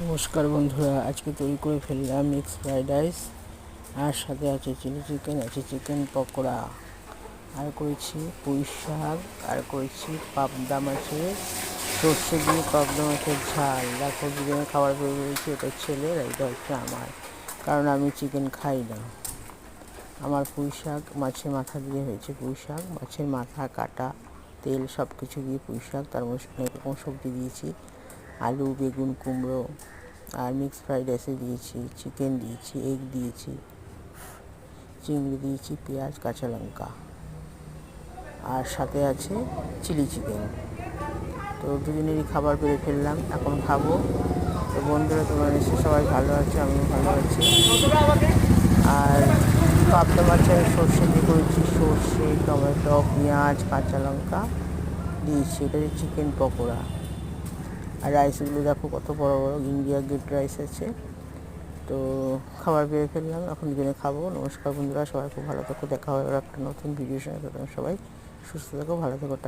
নমস্কার বন্ধুরা, আজকে তৈরি করে ফেললাম মিক্স ফ্রাইড রাইস। আর সাথে আছে চিলি চিকেন, আছে চিকেন পকোড়া, আর করেছি পুঁই শাক, আর করেছি পাবদা মাছের সর্ষে দিয়ে পাবদা মাছের ঝাল। দেখো দুজনের খাবার বেরিয়ে রয়েছে, এটা ছেলের আর এটা হচ্ছে আমার, কারণ আমি চিকেন খাই না। আমার পুঁই শাক মাছের মাথা দিয়ে হয়েছে, পুঁই শাক মাছের মাথা কাটা, তেল সব কিছু দিয়ে পুঁই শাক, তার মধ্যে অনেক রকম সবজি দিয়েছি, আলু, বেগুন, কুমড়ো। আর মিক্স ফ্রাইড রাইসে দিয়েছি চিকেন, দিয়েছি এগ, দিয়েছি চিংড়ি, দিয়েছি পেঁয়াজ, কাঁচা লঙ্কা, আর সাথে আছে চিলি চিকেন। তো দুজনেরই খাবার বেড়ে ফেললাম, এখন খাবো। তো বন্ধুরা, তোমরা নিশ্চয়ই সবাই ভালো আছো, আমিও ভালো আছি। আর পাবদা মাছের সর্ষে দিয়ে করেছি, সর্ষে, টমেটো, পেঁয়াজ, কাঁচা লঙ্কা দিয়েছি। এটা হচ্ছে চিকেন পকোড়া। আর রাইসগুলো দেখো কত বড় বড় ইন্ডিয়া গেট রাইস আছে। তো খাবার বেড়ে ফেললাম, এখন দুজনে খাবো। নমস্কার বন্ধুরা, সবাই খুব ভালো থাকো, দেখা হবে একটা নতুন ভিডিওর সঙ্গে। সবাই সুস্থ থাকো, ভালো থাকো।